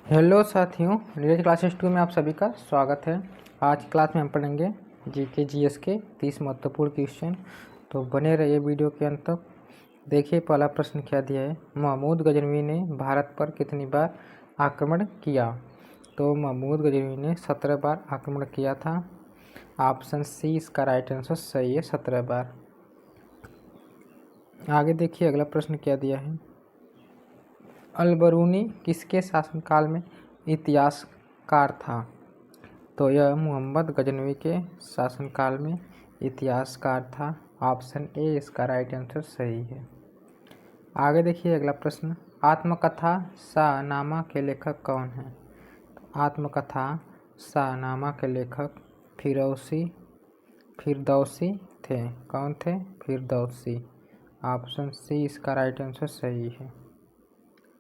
Hello साथियों, Neeraj classes 2 में आप सभी का स्वागत है। आज की क्लास में हम पढ़ेंगे जीके जीएस के 30 महत्वपूर्ण क्वेश्चन। तो बने रहिए वीडियो के अंत तक। देखिए पहला प्रश्न क्या दिया है। महमूद गजनवी ने भारत पर कितनी बार आक्रमण किया? तो महमूद गजनवी ने 17 बार आक्रमण किया था। ऑप्शन सी इसका राइट आंसर सही है, 17 बार। आगे देखिए अगला प्रश्न क्या दिया है। अल-बरूनी किसके शासनकाल में इतिहासकार था? तो यह मोहम्मद गजनवी के शासनकाल में इतिहासकार था। ऑप्शन ए इसका राइट आंसर सही है। आगे देखिए अगला प्रश्न। आत्मकथा शाहनामा के लेखक कौन है? आत्मकथा शाहनामा के लेखक फिरदौसी थे। कौन थे? फिरदौसी। ऑप्शन सी इसका राइट आंसर सही है।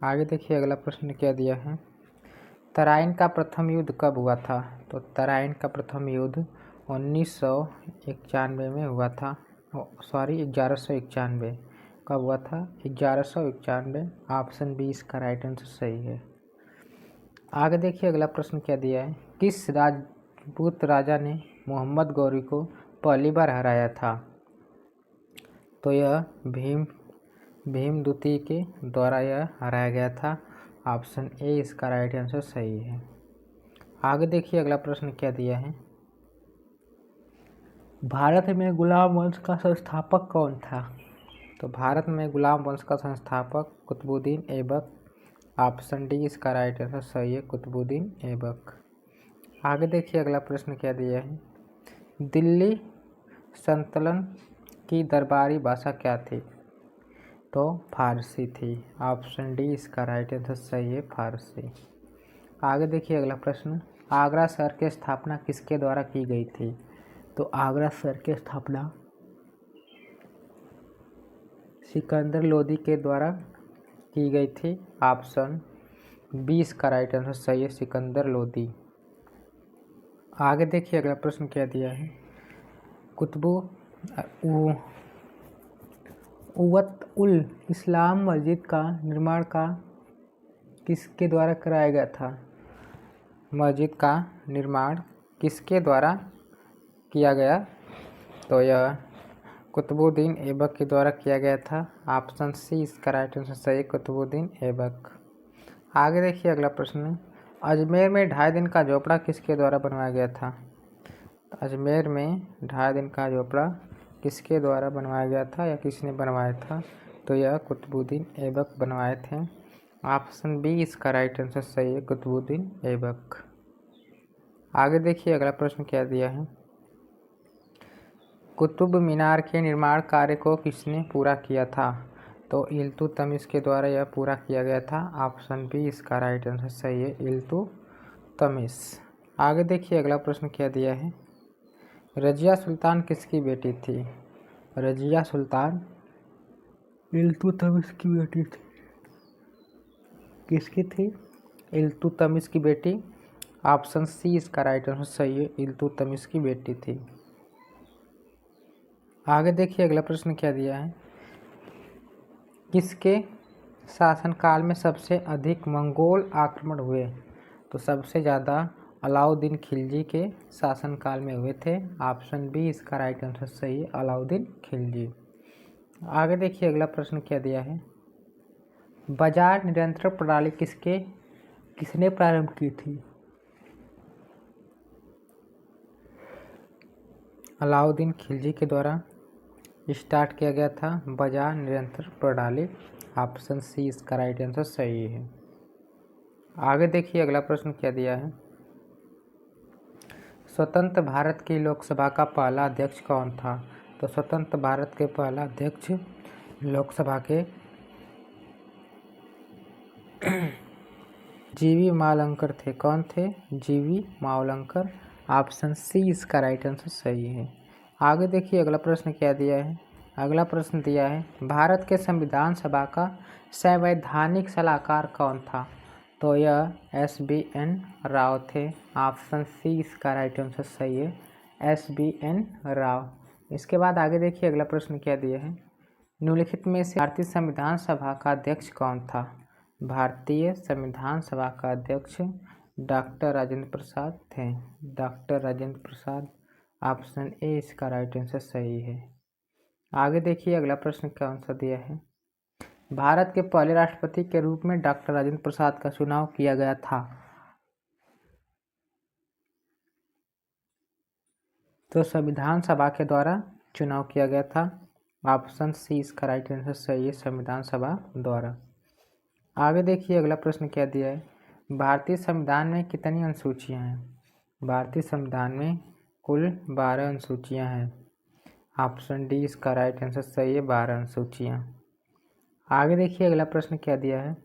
आगे देखिए अगला प्रश्न क्या दिया है। तराइन का प्रथम युद्ध कब हुआ था? तो तराइन का प्रथम युद्ध 1991 में हुआ था। 1191 कब हुआ था? 1191। ऑप्शन बी इसका राइट आंसर सही है। आगे देखिए अगला प्रश्न क्या दिया है। किस राजपूत राजा ने मोहम्मद गौरी को पहली बार हराया था? तो यह भीम द्वितीय के द्वारा यह हराया गया था। ऑप्शन ए इसका राइट आंसर सही है। आगे देखिए अगला प्रश्न क्या दिया है। भारत में गुलाम वंश का संस्थापक कौन था? तो भारत में गुलाम वंश का संस्थापक कुतुबुद्दीन ऐबक। ऑप्शन डी इसका राइट आंसर सही है, कुतुबुद्दीन ऐबक। आगे देखिए अगला प्रश्न क्या दिया है। दिल्ली सल्तनत की दरबारी भाषा क्या थी? तो फारसी थी। ऑप्शन डी इसका राइट आंसर सही है, फारसी। आगे देखिए अगला प्रश्न। आगरा शहर की स्थापना किसके द्वारा की गई थी? तो आगरा शहर की स्थापना सिकंदर लोदी के द्वारा की गई थी। ऑप्शन बी इसका राइट आंसर सही है, सिकंदर लोदी। आगे देखिए अगला प्रश्न क्या दिया है। उवत-उल इस्लाम मस्जिद का निर्माण किसके द्वारा कराया गया था? मस्जिद का निर्माण किसके द्वारा किया गया? तो यह कुतुबुद्दीन ऐबक के द्वारा किया गया था। ऑप्शन सी इसका राइट आंसर सही है, कुतुबुद्दीन ऐबक। आगे देखिए अगला प्रश्न। अजमेर में 2.5 दिन का झोपड़ा किसके द्वारा बनवाया गया था? अजमेर में 2.5 दिन का झोपड़ा किसके द्वारा बनवाया गया था या किसने बनवाया था? तो यह कुतुबुद्दीन ऐबक बनवाए थे। ऑप्शन बी इसका राइट आंसर सही है, कुतुबुद्दीन ऐबक। आगे देखिए अगला प्रश्न क्या दिया है। कुतुब मीनार के निर्माण कार्य को किसने पूरा किया था? तो इल्तुतमिश के द्वारा यह पूरा किया गया था। ऑप्शन बी इसका राइट आंसर सही है, इल्तुतमिश। आगे देखिए अगला प्रश्न क्या दिया है। रजिया सुल्तान किसकी बेटी थी? रजिया सुल्तान इल्तुतमिश की बेटी थी। किसकी थी? इल्तुतमिश की बेटी। ऑप्शन सी इसका राइट आंसर सही है, इल्तुतमिश की बेटी थी। आगे देखिए अगला प्रश्न क्या दिया है। किसके शासनकाल में सबसे अधिक मंगोल आक्रमण हुए? तो सबसे ज़्यादा अलाउद्दीन खिलजी के शासनकाल में हुए थे। ऑप्शन बी इसका राइट आंसर सही है, अलाउद्दीन खिलजी। आगे देखिए अगला प्रश्न क्या दिया है। बाजार नियंत्रण प्रणाली किसने प्रारंभ की थी? अलाउद्दीन खिलजी के द्वारा स्टार्ट किया गया था बाजार नियंत्रण प्रणाली। ऑप्शन सी इसका राइट आंसर सही है। आगे देखिए अगला प्रश्न क्या दिया है। स्वतंत्र भारत की लोकसभा का पहला अध्यक्ष कौन था? तो स्वतंत्र भारत के पहला अध्यक्ष लोकसभा के जीवी मावलंकर थे। कौन थे? जीवी मावलंकर। ऑप्शन सी इसका राइट आंसर सही है। आगे देखिए अगला प्रश्न क्या दिया है। अगला प्रश्न दिया है। भारत के संविधान सभा का संवैधानिक सलाहकार कौन था? तो यह SBN राव थे। ऑप्शन सी इसका राइट आंसर सही है, SBN राव। इसके बाद आगे देखिए अगला प्रश्न क्या दिया है। निम्नलिखित में से भारतीय संविधान सभा का अध्यक्ष कौन था? भारतीय संविधान सभा का अध्यक्ष डॉक्टर राजेंद्र प्रसाद थे। Doctor Rajendra Prasad. Option A इसका राइट आंसर सही है। आगे देखिए अगला प्रश्न क्या आंसर दिया है। भारत के पहले राष्ट्रपति के रूप में डॉक्टर राजेंद्र प्रसाद का चुनाव किया गया था। तो संविधान सभा के द्वारा चुनाव किया गया था। ऑप्शन सी इसका राइट आंसर सही है, संविधान सभा द्वारा। आगे देखिए अगला प्रश्न क्या दिया है। भारतीय संविधान में कितनी अनुसूचियां हैं। भारतीय संविधान में कुल 12 अनुसूचियां हैं। ऑप्शन डी इसका राइट आंसर सही है, 12 अनुसूचियां। आगे देखिए अगला प्रश्न क्या दिया है।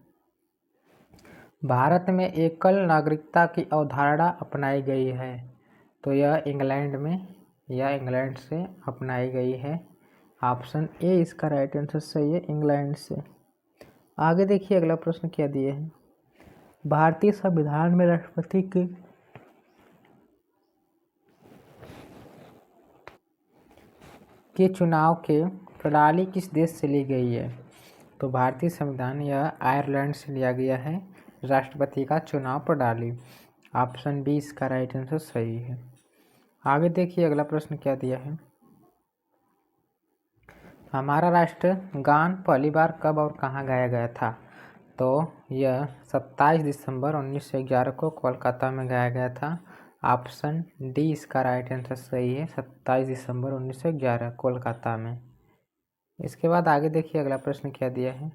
भारत में एकल नागरिकता की अवधारणा अपनाई गई है। तो यह इंग्लैंड से अपनाई गई है। ऑप्शन ए इसका राइट आंसर सही है, इंग्लैंड से। आगे देखिए अगला प्रश्न क्या दिए हैं। भारतीय संविधान में राष्ट्रपति के चुनाव के प्रणाली किस देश से ली गई है। तो भारतीय संविधान यह आयरलैंड से लिया गया है, राष्ट्रपति का चुनाव प्रणाली। ऑप्शन बी इसका राइट आंसर सही है। आगे देखिए अगला प्रश्न क्या दिया है। हमारा राष्ट्रगान पहली बार कब और कहाँ गाया गया था। तो यह 27 दिसंबर 1911 को कोलकाता में गाया गया था। ऑप्शन डी इसका राइट आंसर सही है, 27 दिसंबर 1911 कोलकाता में। इसके बाद आगे देखिए अगला प्रश्न क्या दिया है।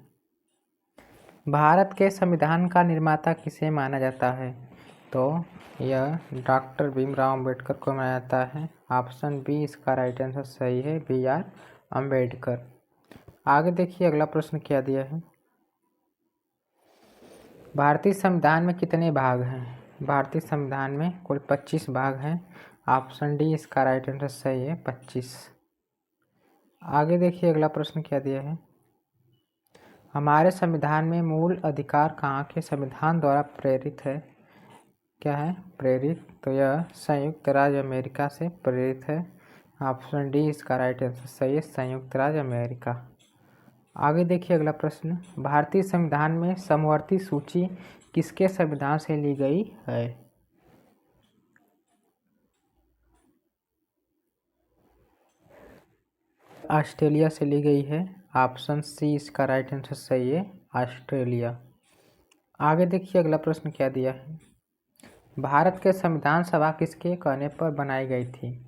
भारत के संविधान का निर्माता किसे माना जाता है। तो यह डॉक्टर भीमराव अंबेडकर को माना जाता है। ऑप्शन बी इसका राइट आंसर सही है, BR अंबेडकर। आगे देखिए अगला प्रश्न क्या दिया है। भारतीय संविधान में कितने भाग हैं। भारतीय संविधान में कुल 25 भाग हैं। ऑप्शन डी इसका राइट आंसर सही है, 25। आगे देखिए अगला प्रश्न क्या दिया है। हमारे संविधान में मूल अधिकार कहाँ के संविधान द्वारा प्रेरित है। क्या है प्रेरित। तो यह संयुक्त राज्य अमेरिका से प्रेरित है। ऑप्शन डी इसका राइट आंसर सही है, संयुक्त राज्य अमेरिका। आगे देखिए अगला प्रश्न। भारतीय संविधान में समवर्ती सूची किसके संविधान से ली गई है। ऑस्ट्रेलिया से ली गई है। ऑप्शन सी इसका राइट आंसर सही है, ऑस्ट्रेलिया। आगे देखिए अगला प्रश्न क्या दिया है। भारत के संविधान सभा किसके कहने पर बनाई गई थी।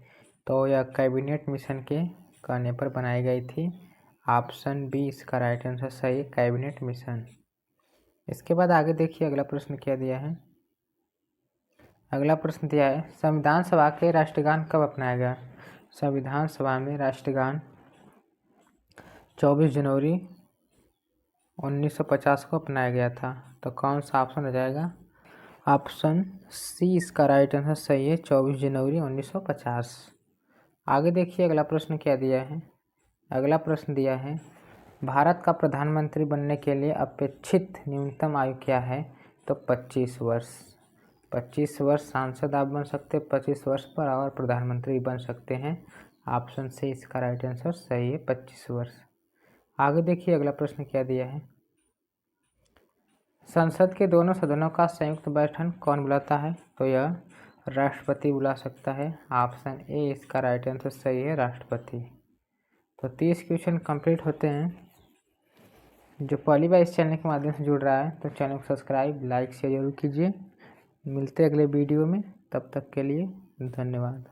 तो यह कैबिनेट मिशन के कहने पर बनाई गई थी। ऑप्शन बी इसका राइट आंसर सही है, कैबिनेट मिशन। इसके बाद आगे देखिए अगला प्रश्न क्या दिया है। अगला प्रश्न दिया है संविधान सभा के राष्ट्रगान कब अपनाया गया। संविधान सभा में राष्ट्रगान 24 जनवरी 1950 को अपनाया गया था। तो कौन सा ऑप्शन हो जाएगा। ऑप्शन सी इसका राइट आंसर सही है, 24 जनवरी 1950। आगे देखिए अगला प्रश्न क्या दिया है। अगला प्रश्न दिया है भारत का प्रधानमंत्री बनने के लिए अपेक्षित न्यूनतम आयु क्या है। तो 25 वर्ष। 25 वर्ष सांसद आप बन सकते हैं 25 वर्ष पर, और प्रधानमंत्री बन सकते हैं। ऑप्शन सी इसका राइट आंसर सही है, 25 वर्ष। आगे देखिए अगला प्रश्न क्या दिया है। संसद के दोनों सदनों का संयुक्त बैठक कौन बुलाता है। तो यह राष्ट्रपति बुला सकता है। ऑप्शन ए इसका राइट आंसर सही है, राष्ट्रपति। तो 30 क्वेश्चन कंप्लीट होते हैं। जो पहली बार इस चैनल के माध्यम से जुड़ रहा है तो चैनल को सब्सक्राइब, लाइक, शेयर जरूर कीजिए। मिलते हैं अगले वीडियो में, तब तक के लिए धन्यवाद।